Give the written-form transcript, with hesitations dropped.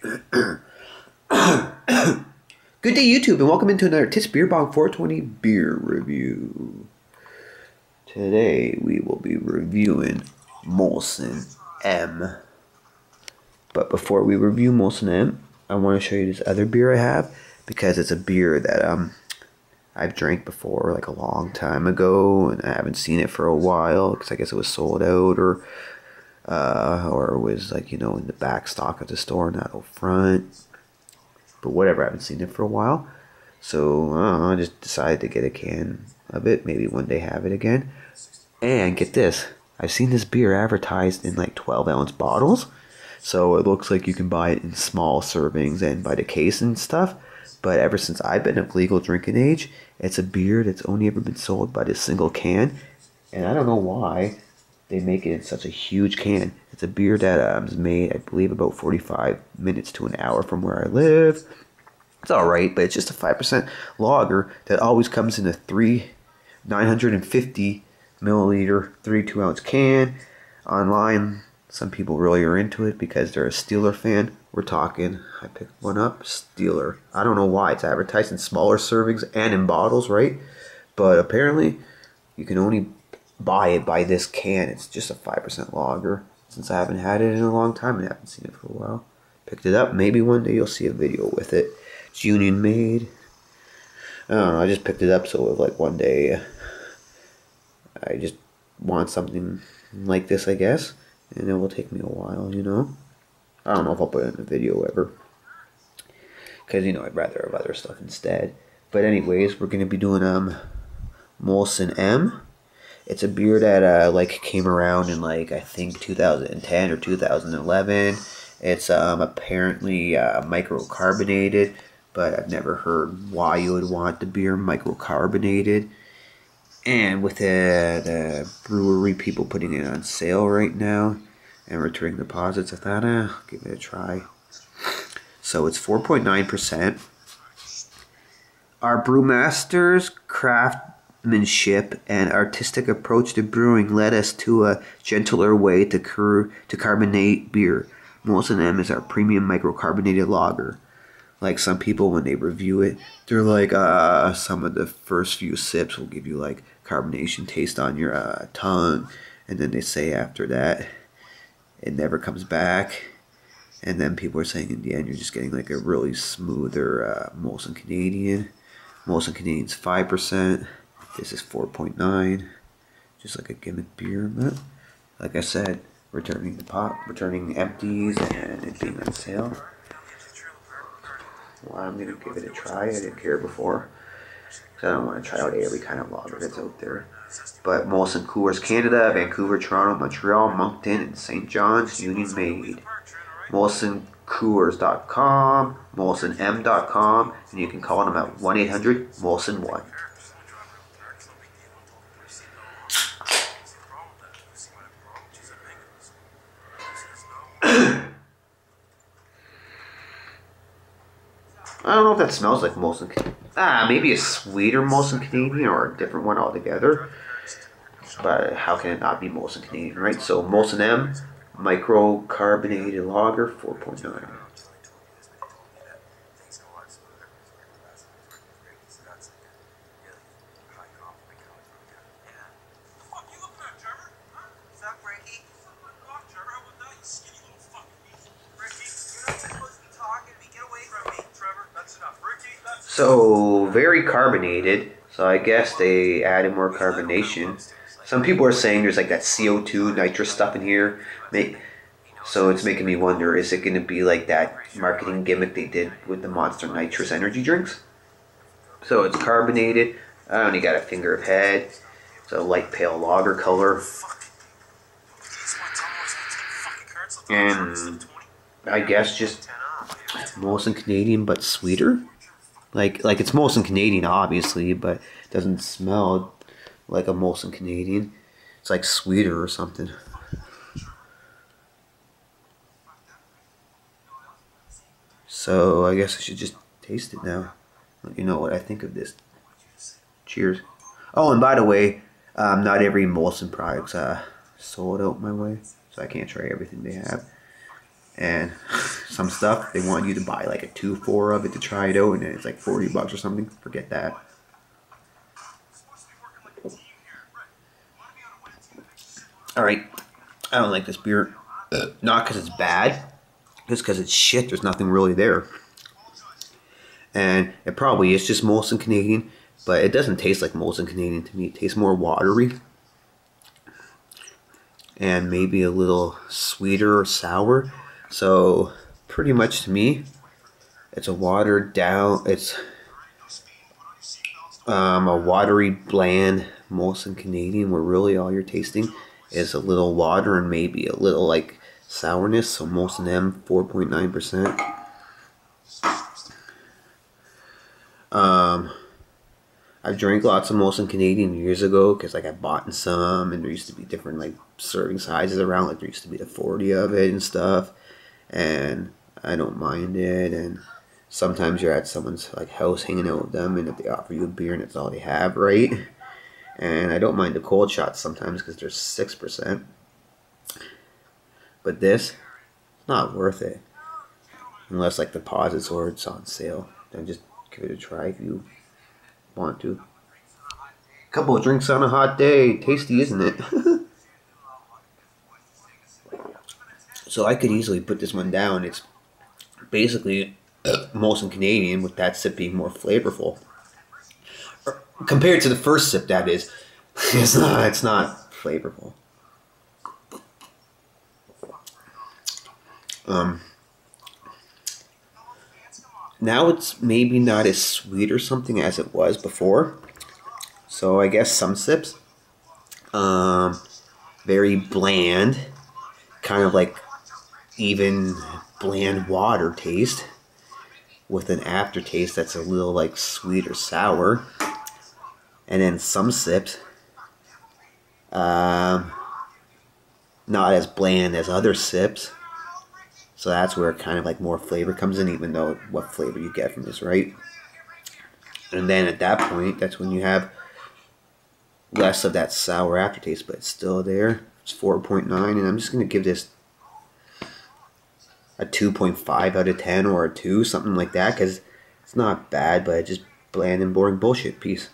Good day, YouTube, and welcome into another Tits Beer Bong 420 beer review. Today we will be reviewing Molson M. But before we review Molson M, I want to show you this other beer I have because it's a beer that I've drank before, like a long time ago, and I haven't seen it for a while because I guess it was sold out or it was like, in the back stock of the store, not out front. But whatever, I haven't seen it for a while. So I just decided to get a can of it. Maybe one day have it again. And get this, I've seen this beer advertised in like 12-ounce bottles. So it looks like you can buy it in small servings and by the case and stuff. But ever since I've been of legal drinking age, it's a beer that's only ever been sold by this single can. And I don't know why they make it in such a huge can. It's a beer that is made, I believe, about 45 minutes to an hour from where I live. It's alright, but it's just a 5% lager that always comes in a 950 milliliter 32-ounce can. Online, some people really are into it because they're a Steeler fan. We're talking, I picked one up, Steeler. I don't know why. It's advertised in smaller servings and in bottles, right? But apparently, you can only buy it by this can. It's just a 5% lager. Since I haven't had it in a long time and haven't seen it for a while. Picked it up. Maybe one day you'll see a video with it. It's Union made. I don't know. I just picked it up so if like one day I just want something like this, I guess. And it will take me a while, I don't know if I'll put it in a video ever. Because, I'd rather have other stuff instead. But anyways, we're going to be doing Molson M. It's a beer that came around in I think 2010 or 2011. It's apparently microcarbonated, but I've never heard why you would want the beer microcarbonated. And with the brewery people putting it on sale right now and returning deposits, I thought, I'll give it a try. So it's 4.9%. Our brewmaster's craftsmanship and artistic approach to brewing led us to a gentler way to carbonate beer. Molson M is our premium microcarbonated lager. Like some people, when they review it, they're like, some of the first few sips will give you like carbonation taste on your tongue, and then they say after that it never comes back. And then people are saying in the end you're just getting like a really smoother Molson Canadian. Molson Canadian's 5%. This is 4.9, just like a gimmick beer. But like I said, returning empties and it being on sale. Well, I'm gonna give it a try. I didn't care before, because I don't want to try out every kind of lager that's out there. But Molson Coors Canada, Vancouver, Toronto, Montreal, Moncton, and St. John's, Union made. MolsonCoors.com, MolsonM.com, and you can call them at 1-800-MOLSON-1. I don't know if that smells like Molson. Maybe a sweeter Molson Canadian or a different one altogether. But how can it not be Molson Canadian, right? So Molson M, microcarbonated lager, 4.9. So, very carbonated, so I guess they added more carbonation. Some people are saying there's like that CO2 nitrous stuff in here. So it's making me wonder, is it going to be like that marketing gimmick they did with the Monster Nitrous energy drinks? So it's carbonated. I only got a finger of head. It's a light pale lager color. And I guess just Molson Canadian but sweeter. Like it's Molson Canadian, obviously, but it doesn't smell like a Molson Canadian. It's like sweeter or something. So I guess I should just taste it now. Let you know what I think of this. Cheers. Oh, and by the way, not every Molson product's sold out my way, so I can't try everything they have. And some some stuff, they want you to buy like a 2-4 of it to try it out, and then it's like $40 or something. Forget that. Alright, I don't like this beer. Not because it's bad, just because it's shit. There's nothing really there. And it probably is just Molson Canadian, but it doesn't taste like Molson Canadian to me. It tastes more watery. And maybe a little sweeter or sour. So, pretty much to me, it's a watered down, it's a watery, bland Molson Canadian, where really all you're tasting is a little water and maybe a little like sourness. So Molson M, 4.9%. I've drank lots of Molson Canadian years ago because like I bought some, and there used to be different like serving sizes around. Like there used to be the 40 of it and stuff, and I don't mind it. And sometimes you're at someone's like house hanging out with them, and if they offer you a beer and it's all they have, right? And I don't mind the cold shots sometimes because they're 6%. But this, not worth it. Unless like the posits or it's on sale. Then just give it a try if you want to. Couple of drinks on a hot day. Tasty, isn't it? So I could easily put this one down. It's basically Molson Canadian, with that sip being more flavorful. Compared to the first sip, that is. It's not flavorful. Now it's maybe not as sweet or something as it was before. So I guess some sips. Very bland. Kind of like even bland water taste. With an aftertaste that's a little like sweet or sour. And then some sips, not as bland as other sips. So that's where kind of like more flavor comes in, even though what flavor you get from this, right? And then at that point, that's when you have less of that sour aftertaste, but it's still there. It's 4.9, and I'm just going to give this a 2.5 out of 10 or a 2, something like that, because it's not bad, but it's just bland and boring bullshit. Peace.